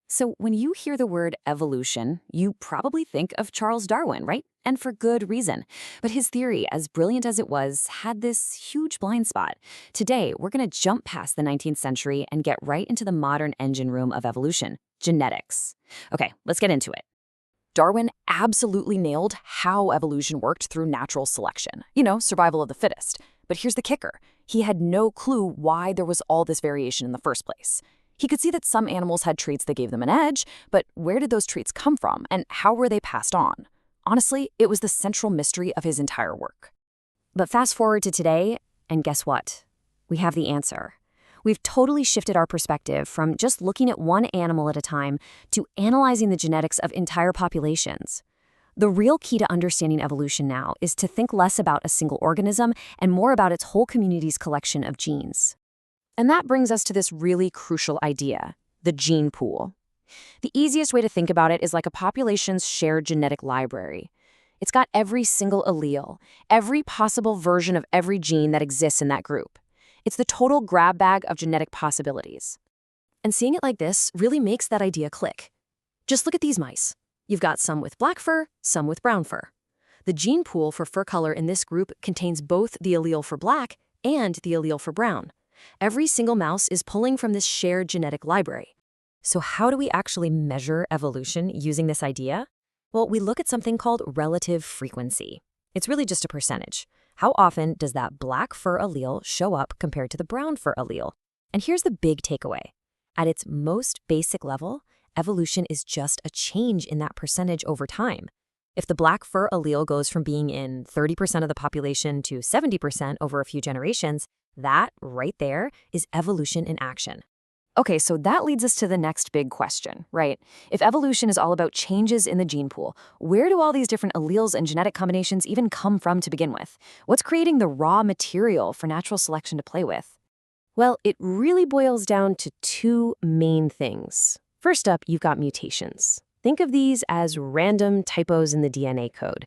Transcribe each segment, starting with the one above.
So, when you hear the word evolution, you probably think of Charles Darwin, right? And for good reason. But his theory, as brilliant as it was, had this huge blind spot. Today, we're going to jump past the 19th century and get right into the modern engine room of evolution genetics. Okay, let's get into it. Darwin absolutely nailed how evolution worked through natural selection. Survival of the fittest. But here's the kicker. He had no clue why there was all this variation in the first place. He could see that some animals had traits that gave them an edge, but where did those traits come from and how were they passed on? Honestly, it was the central mystery of his entire work. But fast forward to today, and guess what? We have the answer. We've totally shifted our perspective from just looking at one animal at a time to analyzing the genetics of entire populations. The real key to understanding evolution now is to think less about a single organism and more about its whole community's collection of genes. And that brings us to this really crucial idea, the gene pool. The easiest way to think about it is like a population's shared genetic library. It's got every single allele, every possible version of every gene that exists in that group. It's the total grab bag of genetic possibilities. And seeing it like this really makes that idea click. Just look at these mice. You've got some with black fur, some with brown fur. The gene pool for fur color in this group contains both the allele for black and the allele for brown. Every single mouse is pulling from this shared genetic library. So how do we actually measure evolution using this idea? Well, we look at something called relative frequency. It's really just a percentage. How often does that black fur allele show up compared to the brown fur allele? And here's the big takeaway. At its most basic level, evolution is just a change in that percentage over time. If the black fur allele goes from being in 30% of the population to 70% over a few generations, that, right there, is evolution in action. Okay, so that leads us to the next big question, right? If evolution is all about changes in the gene pool, where do all these different alleles and genetic combinations even come from to begin with? What's creating the raw material for natural selection to play with? Well, it really boils down to two main things. First up, you've got mutations. Think of these as random typos in the DNA code.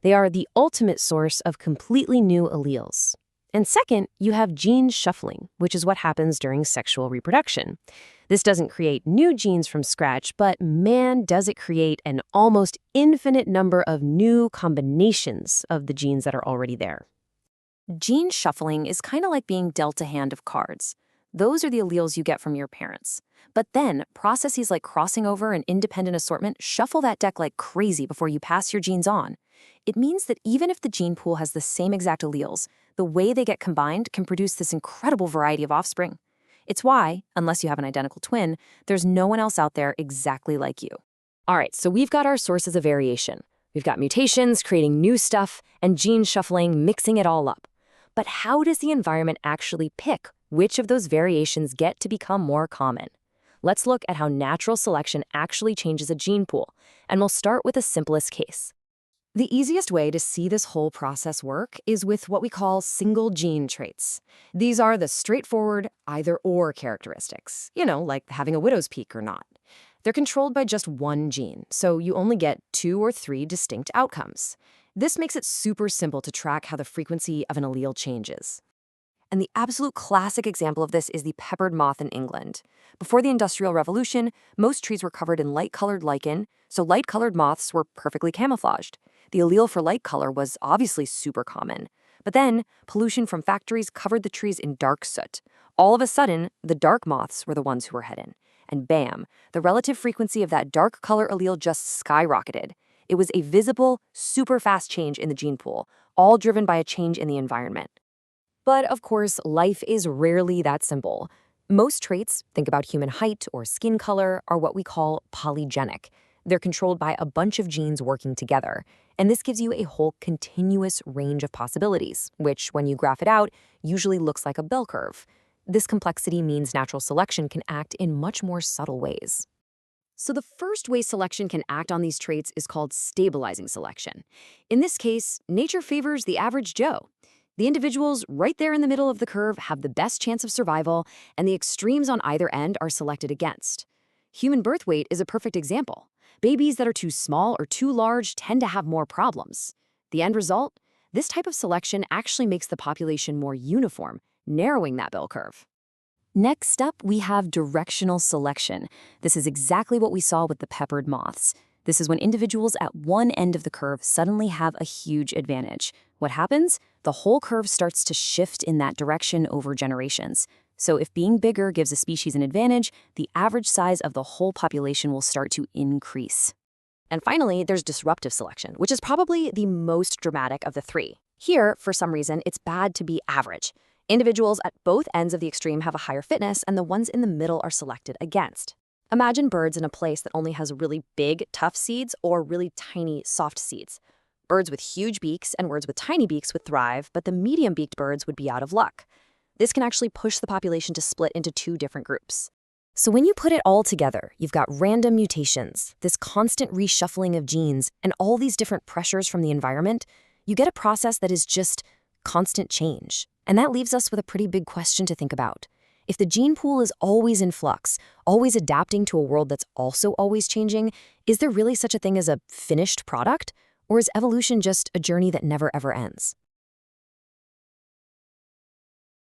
They are the ultimate source of completely new alleles. And second, you have gene shuffling, which is what happens during sexual reproduction. This doesn't create new genes from scratch, but man, does it create an almost infinite number of new combinations of the genes that are already there. Gene shuffling is kind of like being dealt a hand of cards. Those are the alleles you get from your parents. But then, processes like crossing over and independent assortment shuffle that deck like crazy before you pass your genes on. It means that even if the gene pool has the same exact alleles, the way they get combined can produce this incredible variety of offspring. It's why, unless you have an identical twin, there's no one else out there exactly like you. All right, so we've got our sources of variation. We've got mutations creating new stuff and gene shuffling mixing it all up. But how does the environment actually pick which of those variations get to become more common? Let's look at how natural selection actually changes a gene pool, and we'll start with the simplest case. The easiest way to see this whole process work is with what we call single gene traits. These are the straightforward either-or characteristics, like having a widow's peak or not. They're controlled by just one gene, so you only get 2 or 3 distinct outcomes. This makes it super simple to track how the frequency of an allele changes. And the absolute classic example of this is the peppered moth in England. Before the Industrial Revolution, most trees were covered in light-colored lichen, so light-colored moths were perfectly camouflaged. The allele for light color was obviously super common. But then, pollution from factories covered the trees in dark soot. All of a sudden, the dark moths were the ones who were hidden. And bam, the relative frequency of that dark color allele just skyrocketed. It was a visible, super fast change in the gene pool, all driven by a change in the environment. But of course, life is rarely that simple. Most traits, think about human height or skin color, are what we call polygenic. They're controlled by a bunch of genes working together. And this gives you a whole continuous range of possibilities, which, when you graph it out, usually looks like a bell curve. This complexity means natural selection can act in much more subtle ways. So the first way selection can act on these traits is called stabilizing selection. In this case, nature favors the average Joe. The individuals right there in the middle of the curve have the best chance of survival, and the extremes on either end are selected against. Human birth weight is a perfect example. Babies that are too small or too large tend to have more problems. The end result? This type of selection actually makes the population more uniform, narrowing that bell curve. Next up, we have directional selection. This is exactly what we saw with the peppered moths. This is when individuals at one end of the curve suddenly have a huge advantage. What happens? The whole curve starts to shift in that direction over generations. So if being bigger gives a species an advantage, the average size of the whole population will start to increase. And finally, there's disruptive selection, which is probably the most dramatic of the three. Here, for some reason, it's bad to be average. Individuals at both ends of the extreme have a higher fitness, and the ones in the middle are selected against. Imagine birds in a place that only has really big, tough seeds or really tiny, soft seeds. Birds with huge beaks and birds with tiny beaks would thrive, but the medium-beaked birds would be out of luck. This can actually push the population to split into two different groups. So when you put it all together, you've got random mutations, this constant reshuffling of genes, and all these different pressures from the environment, you get a process that is just constant change. And that leaves us with a pretty big question to think about. If the gene pool is always in flux, always adapting to a world that's also always changing, is there really such a thing as a finished product? Or is evolution just a journey that never ever ends?